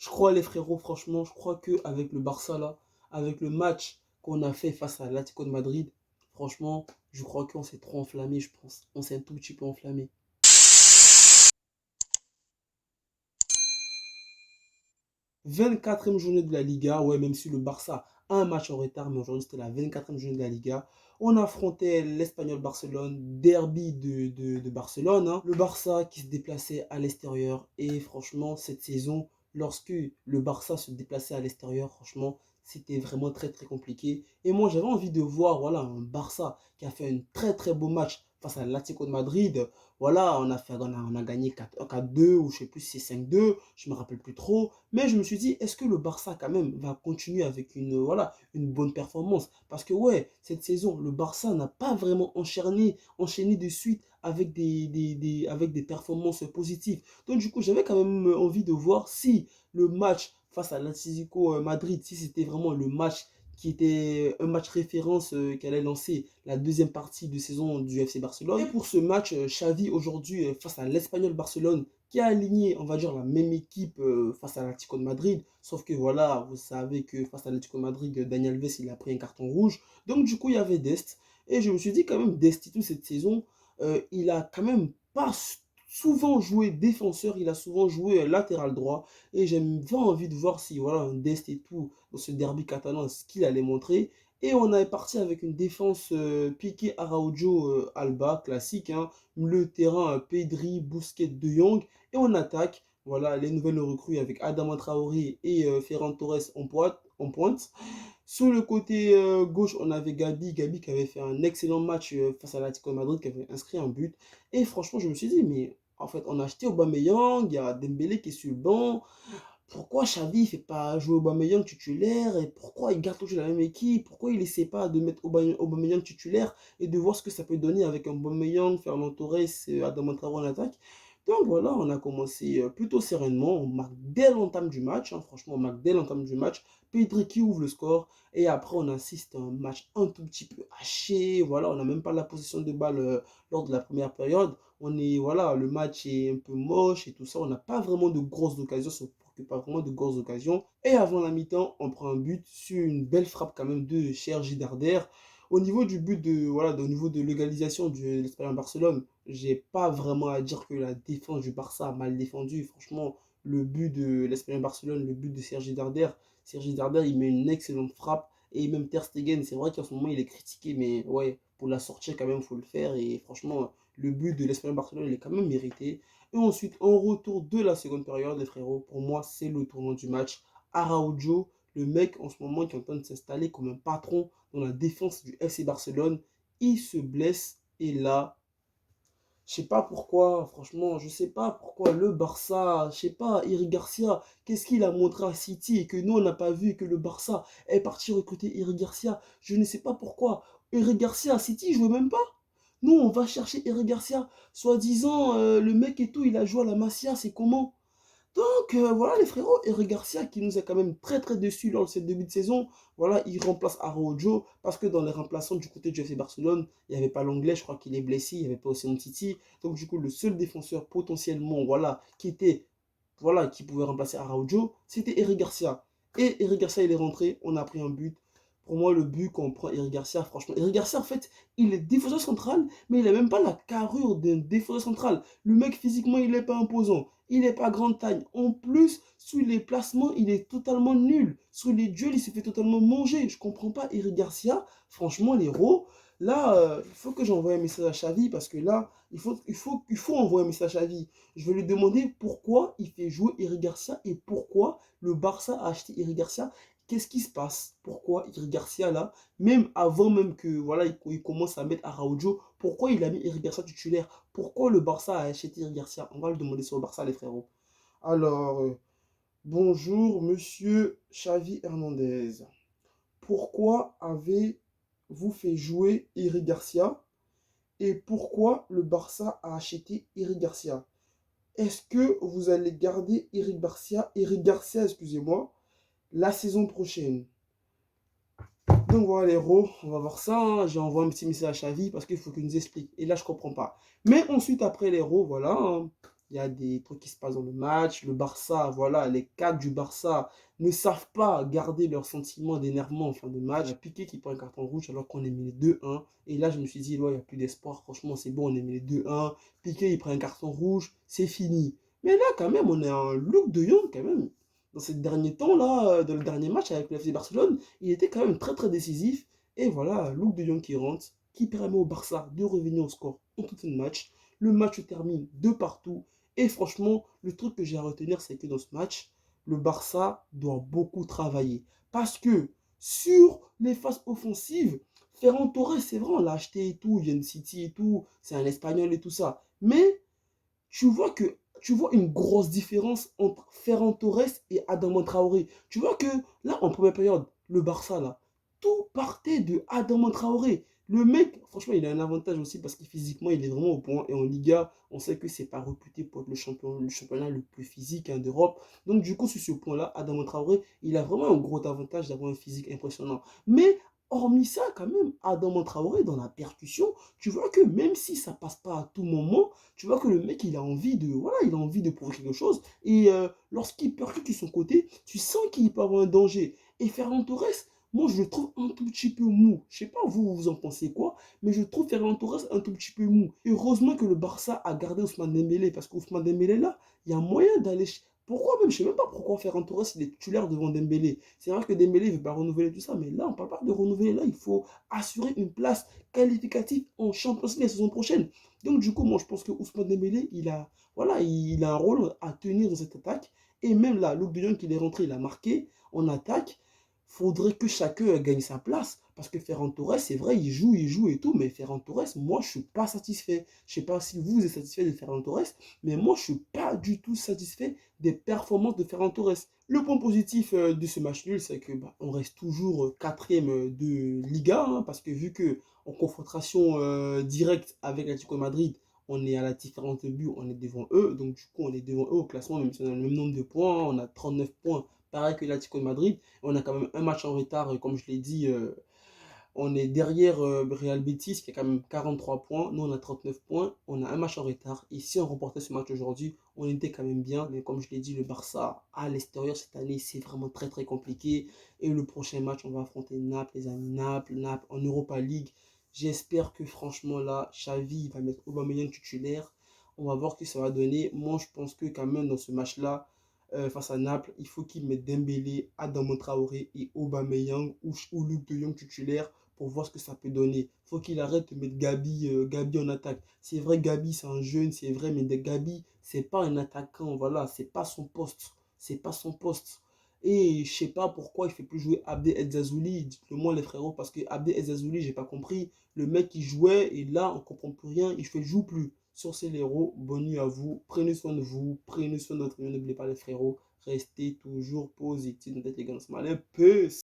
Je crois, les frérots, franchement, je crois qu'avec le Barça, là, avec le match qu'on a fait face à l'Atlético de Madrid, franchement, je crois qu'on s'est trop enflammé, je pense. On s'est un tout petit peu enflammé. 24e journée de la Liga, ouais, même si le Barça a un match en retard, mais aujourd'hui c'était la 24e journée de la Liga. On affrontait l'Espagnol Barcelone, derby de Barcelone, hein. Le Barça qui se déplaçait à l'extérieur. Et franchement, cette saison, lorsque le Barça se déplaçait à l'extérieur, franchement, c'était vraiment très très compliqué. Et moi, j'avais envie de voir voilà, un Barça qui a fait un très très beau match face à l'Atlético de Madrid. Voilà, on a gagné 4-2 ou je sais plus si c'est 5-2, je me rappelle plus trop. Mais je me suis dit, est-ce que le Barça quand même va continuer avec voilà, une bonne performance? Parce que ouais, cette saison, le Barça n'a pas vraiment enchaîné de suite avec avec des performances positives. Donc du coup, j'avais quand même envie de voir si le match face à l'Atlético Madrid, si c'était vraiment le match qui était un match référence qu'elle allait lancer la deuxième partie de saison du FC Barcelone. Et pour ce match, Xavi aujourd'hui face à l'Espagnol Barcelone, qui a aligné, on va dire, la même équipe face à l'Atlético de Madrid. Sauf que voilà, vous savez que face à l'Atlético de Madrid, Daniel Alves, il a pris un carton rouge. Donc du coup, il y avait Dest. Et je me suis dit quand même, Dest, toute cette saison, il a quand même pas souvent joué défenseur, il a souvent joué latéral droit. Et j'ai vraiment envie de voir si voilà, un Dest et tout, dans ce derby catalan, ce qu'il allait montrer. Et on est parti avec une défense Piqué, Araujo, Alba, classique, hein. Le terrain Pedri, Busquets, De Jong. Et on attaque, voilà, les nouvelles recrues avec Adama Traoré et Ferran Torres en pointe. Sur le côté gauche, on avait Gabi qui avait fait un excellent match face à l'Atlético de Madrid, qui avait inscrit un but. Et franchement, je me suis dit, mais en fait, on a acheté Aubameyang, il y a Dembélé qui est sur le banc. Pourquoi Xavi ne fait pas jouer Aubameyang titulaire et pourquoi il garde toujours la même équipe? Pourquoi il n'essaie pas de mettre Aubameyang titulaire et de voir ce que ça peut donner avec un Aubameyang, Fernand Torres, Adama Traoré en attaque? Donc voilà, on a commencé plutôt sereinement. On marque dès l'entame du match, hein, franchement, on marque dès l'entame du match. Pedri qui ouvre le score et après on assiste à un match un tout petit peu haché. Voilà, on n'a même pas la position de balle lors de la première période. Voilà, le match est un peu moche et tout ça. On n'a pas vraiment de grosses occasions, pas vraiment de grosses occasions. Et avant la mi-temps, on prend un but sur une belle frappe quand même de Sergi Darder. Au niveau du but voilà, au niveau de l'égalisation de l'Espagnol Barcelone, j'ai pas vraiment à dire que la défense du Barça a mal défendu. Franchement, le but de l'Espagnol Barcelone, le but de Sergi Darder, il met une excellente frappe. Et même Ter Stegen, c'est vrai qu'en ce moment il est critiqué, mais ouais, pour la sortir quand même, il faut le faire. Et franchement, le but de l'Espagnol Barcelone, il est quand même mérité. Et ensuite, en retour de la seconde période, les frérots, pour moi, c'est le tournant du match. Araujo, le mec en ce moment qui est en train de s'installer comme un patron dans la défense du FC Barcelone, il se blesse. Et là, je sais pas pourquoi, franchement, je sais pas pourquoi le Barça, je sais pas, Eric Garcia, qu'est-ce qu'il a montré à City et que nous on n'a pas vu et que le Barça est parti recruter Eric Garcia. Je ne sais pas pourquoi. Eric Garcia à City, il jouait même pas. Nous, on va chercher Eric Garcia, soi-disant, le mec et tout, il a joué à la Masia, c'est comment? Donc voilà les frérots, Eric Garcia qui nous a quand même très très déçus lors de ce début de saison, voilà, il remplace Araujo parce que dans les remplaçants du côté du FC Barcelone, il n'y avait pas l'anglais, je crois qu'il est blessé, il n'y avait pas aussi Titi. Donc du coup, le seul défenseur potentiellement, voilà, voilà, qui pouvait remplacer Araujo, c'était Eric Garcia. Et Eric Garcia, il est rentré, on a pris un but. Pour moi, le but qu'on prend Eric Garcia, franchement, Eric Garcia, en fait, il est défenseur central, mais il n'a même pas la carrure d'un défenseur central. Le mec, physiquement, il n'est pas imposant. Il n'est pas grande taille. En plus, sur les placements, il est totalement nul. Sur les duels, il se fait totalement manger. Je ne comprends pas Eric Garcia. Franchement, les héros. Là, il faut que j'envoie un message à Xavi parce que là, il faut envoyer un message à Xavi. Je vais lui demander pourquoi il fait jouer Eric Garcia et pourquoi le Barça a acheté Eric Garcia. Qu'est-ce qui se passe? Pourquoi Eric Garcia là, même avant même que voilà, il commence à mettre Araujo, pourquoi il a mis Eric Garcia titulaire? Pourquoi le Barça a acheté Eric Garcia? On va le demander sur le Barça, les frérots. Alors, bonjour, monsieur Xavi Hernandez. Pourquoi avez-vous fait jouer Eric Garcia et pourquoi le Barça a acheté Eric Garcia? Est-ce que vous allez garder Eric Garcia, excusez-moi, la saison prochaine? Donc voilà les héros, on va voir ça, hein. J'ai envoyé un petit message à Xavi parce qu'il faut qu'il nous explique. Et là, je comprends pas. Mais ensuite, après les héros, voilà, hein, il y a des trucs qui se passent dans le match. Le Barça, voilà, les cadres du Barça ne savent pas garder leurs sentiments d'énervement en fin de match. Il y a Piqué qui prend un carton rouge alors qu'on est mené 2-1. Et là, je me suis dit, ouais, il n'y a plus d'espoir. Franchement, c'est bon, on est mené 2-1. Piqué, il prend un carton rouge, c'est fini. Mais là, quand même, on est un Luc de Jong, quand même. Dans ces derniers temps-là, dans le dernier match avec le FC Barcelone, il était quand même très, très décisif. Et voilà, Luc de Jong qui rentre, qui permet au Barça de revenir au score en tout un match. Le match se termine de partout. Et franchement, le truc que j'ai à retenir, c'est que dans ce match, le Barça doit beaucoup travailler. Parce que sur les phases offensives, Ferran Torres, c'est vrai, on l'a acheté et tout, il vient de City et tout, c'est un Espagnol et tout ça. Mais tu vois une grosse différence entre Ferran Torres et Adama Traoré. Tu vois que là, en première période, le Barça, là, tout partait de Adama Traoré. Le mec, franchement, il a un avantage aussi parce que physiquement, il est vraiment au point. Et en Liga, on sait que c'est pas réputé pour être le championnat le plus physique hein, d'Europe. Donc, du coup, sur ce point-là, Adama Traoré, il a vraiment un gros avantage d'avoir un physique impressionnant. Mais hormis ça, quand même, Adama Traoré, dans la percussion, tu vois que même si ça passe pas à tout moment, tu vois que le mec, il a envie de, voilà, il a envie de prouver quelque chose. Et lorsqu'il percute de son côté, tu sens qu'il peut avoir un danger. Et Ferran Torres, moi, je le trouve un tout petit peu mou. Je sais pas, vous en pensez quoi, mais je trouve Ferran Torres un tout petit peu mou. Et heureusement que le Barça a gardé Ousmane Dembélé, parce qu'Ousmane Dembélé, là, il y a moyen d'aller... Pourquoi même? Je sais même pas pourquoi Ferran Torres, il est titulaire devant Dembélé. C'est vrai que Dembélé ne veut pas renouveler tout ça, mais là, on parle pas de renouveler. Là, il faut assurer une place qualificative en Champions League la saison prochaine. Donc, du coup, moi, je pense que Ousmane Dembélé, voilà, il a un rôle à tenir dans cette attaque. Et même là, Luc de Jong, il est rentré, il a marqué en attaque. Faudrait que chacun gagne sa place. Parce que Ferran Torres, c'est vrai, il joue et tout. Mais Ferran Torres, moi, je ne suis pas satisfait. Je ne sais pas si vous êtes satisfait de Ferran Torres. Mais moi, je ne suis pas du tout satisfait des performances de Ferran Torres. Le point positif de ce match nul, c'est que on reste toujours quatrième de Liga. Hein, parce que vu que en confrontation directe avec l'Atlético Madrid, on est à la différence de but, on est devant eux. Donc, du coup, on est devant eux au classement, même si on a le même nombre de points. On a 39 points, pareil que l'Atlético de Madrid. On a quand même un match en retard, comme je l'ai dit. On est derrière Real Betis qui a quand même 43 points. Nous, on a 39 points. On a un match en retard. Et si on remportait ce match aujourd'hui, on était quand même bien. Mais comme je l'ai dit, le Barça à l'extérieur cette année, c'est vraiment très très compliqué. Et le prochain match, on va affronter Naples, les amis. Naples en Europa League. J'espère que franchement là, Xavi va mettre Aubameyang titulaire. On va voir ce que ça va donner. Moi, je pense que quand même dans ce match-là, face à Naples, il faut qu'il mette Dembélé, Adama Traoré et Aubameyang ou Luc de Jong titulaire pour voir ce que ça peut donner. Il faut qu'il arrête de mettre Gabi en attaque. C'est vrai, Gabi, c'est un jeune, c'est vrai, mais Gabi, c'est pas un attaquant, voilà, c'est pas son poste. C'est pas son poste. Et je sais pas pourquoi il fait plus jouer Abdel Elzazouli, dites-le-moi les frérots, parce que Abdel Elzazouli, j'ai pas compris. Le mec, il jouait, et là, on comprend plus rien, il fait joue plus. Sur ces héros, bonne nuit à vous, prenez soin de vous, prenez soin de votre famille, n'oubliez pas les frérots, restez toujours positifs, ne les gars, peace.